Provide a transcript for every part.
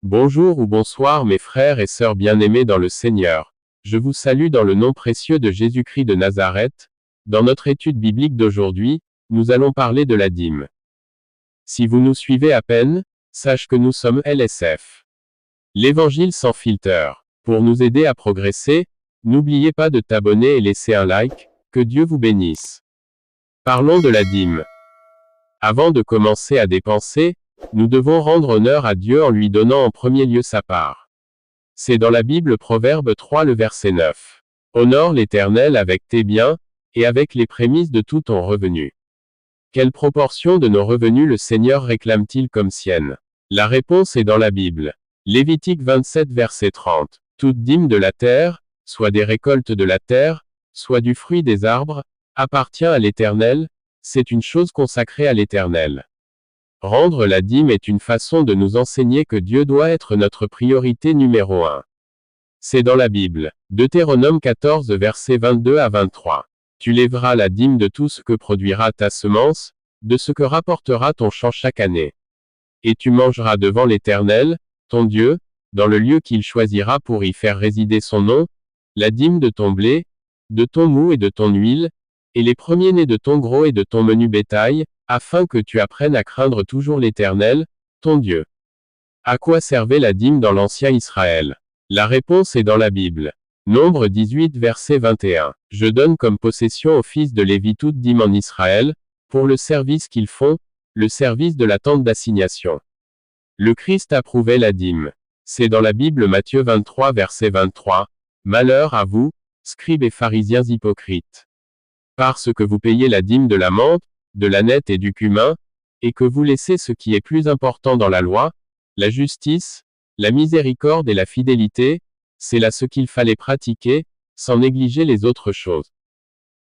Bonjour ou bonsoir mes frères et sœurs bien-aimés dans le Seigneur. Je vous salue dans le nom précieux de Jésus-Christ de Nazareth. Dans notre étude biblique d'aujourd'hui, nous allons parler de la dîme. Si vous nous suivez à peine, sache que nous sommes LSF. L'Évangile sans filtre. Pour nous aider à progresser, n'oubliez pas de t'abonner et laisser un like. Que Dieu vous bénisse. Parlons de la dîme. Avant de commencer à dépenser, nous devons rendre honneur à Dieu en lui donnant en premier lieu sa part. C'est dans la Bible Proverbe 3 le verset 9. Honore l'Éternel avec tes biens, et avec les prémices de tout ton revenu. Quelle proportion de nos revenus le Seigneur réclame-t-il comme sienne? La réponse est dans la Bible. Lévitique 27 verset 30. Toute dîme de la terre, soit des récoltes de la terre, soit du fruit des arbres, appartient à l'Éternel, c'est une chose consacrée à l'Éternel. Rendre la dîme est une façon de nous enseigner que Dieu doit être notre priorité numéro 1. C'est dans la Bible. Deutéronome 14 versets 22 à 23. Tu lèveras la dîme de tout ce que produira ta semence, de ce que rapportera ton champ chaque année. Et tu mangeras devant l'Éternel, ton Dieu, dans le lieu qu'il choisira pour y faire résider son nom, la dîme de ton blé, de ton mou et de ton huile, et les premiers-nés de ton gros et de ton menu bétail, afin que tu apprennes à craindre toujours l'Éternel, ton Dieu. À quoi servait la dîme dans l'ancien Israël? La réponse est dans la Bible. Nombre 18 verset 21. Je donne comme possession aux fils de Lévi toute dîme en Israël, pour le service qu'ils font, le service de la tente d'assignation. Le Christ approuvait la dîme. C'est dans la Bible Matthieu 23 verset 23. Malheur à vous, scribes et pharisiens hypocrites. Parce que vous payez la dîme de la menthe, de l'ânette et du cumin, et que vous laissez ce qui est plus important dans la loi, la justice, la miséricorde et la fidélité, c'est là ce qu'il fallait pratiquer, sans négliger les autres choses.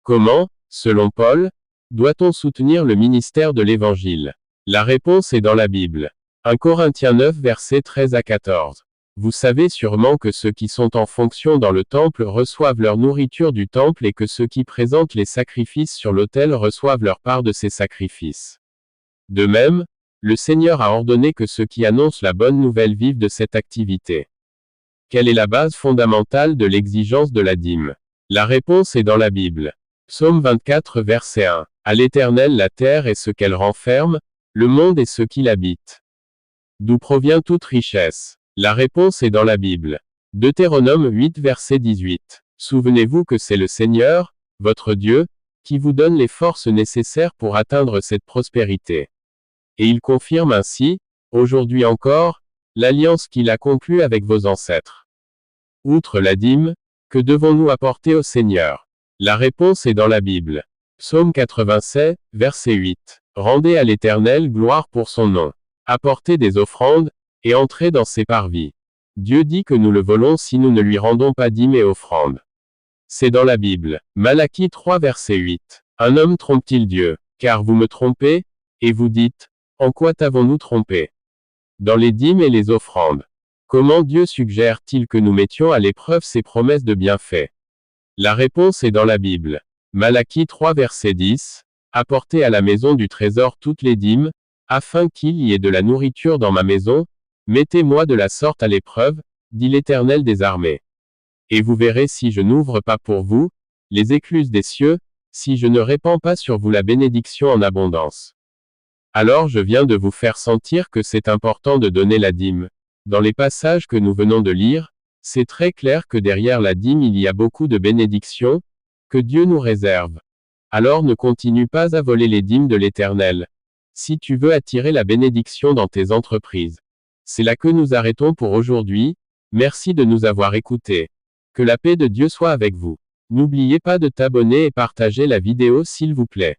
Comment, selon Paul, doit-on soutenir le ministère de l'Évangile? La réponse est dans la Bible. 1 Corinthiens 9 versets 13 à 14. Vous savez sûrement que ceux qui sont en fonction dans le temple reçoivent leur nourriture du temple et que ceux qui présentent les sacrifices sur l'autel reçoivent leur part de ces sacrifices. De même, le Seigneur a ordonné que ceux qui annoncent la bonne nouvelle vivent de cette activité. Quelle est la base fondamentale de l'exigence de la dîme? La réponse est dans la Bible. Psaume 24 verset 1. À l'Éternel la terre et ce qu'elle renferme, le monde et ceux qui l'habitent. D'où provient toute richesse? La réponse est dans la Bible. Deutéronome 8 verset 18. Souvenez-vous que c'est le Seigneur, votre Dieu, qui vous donne les forces nécessaires pour atteindre cette prospérité. Et il confirme ainsi, aujourd'hui encore, l'alliance qu'il a conclue avec vos ancêtres. Outre la dîme, que devons-nous apporter au Seigneur? La réponse est dans la Bible. Psaume 87, verset 8. Rendez à l'Éternel gloire pour son nom. Apportez des offrandes, et entrez dans ses parvis. Dieu dit que nous le volons si nous ne lui rendons pas dîme et offrande. C'est dans la Bible. Malachie 3 verset 8. Un homme trompe-t-il Dieu? Car vous me trompez, et vous dites, en quoi t'avons-nous trompé? Dans les dîmes et les offrandes. Comment Dieu suggère-t-il que nous mettions à l'épreuve ses promesses de bienfaits? La réponse est dans la Bible. Malachie 3 verset 10. Apportez à la maison du trésor toutes les dîmes, afin qu'il y ait de la nourriture dans ma maison. Mettez-moi de la sorte à l'épreuve, dit l'Éternel des armées. Et vous verrez si je n'ouvre pas pour vous les écluses des cieux, si je ne répands pas sur vous la bénédiction en abondance. Alors je viens de vous faire sentir que c'est important de donner la dîme. Dans les passages que nous venons de lire, c'est très clair que derrière la dîme il y a beaucoup de bénédictions, que Dieu nous réserve. Alors ne continue pas à voler les dîmes de l'Éternel. Si tu veux attirer la bénédiction dans tes entreprises. C'est là que nous arrêtons pour aujourd'hui. Merci de nous avoir écoutés. Que la paix de Dieu soit avec vous. N'oubliez pas de t'abonner et partager la vidéo s'il vous plaît.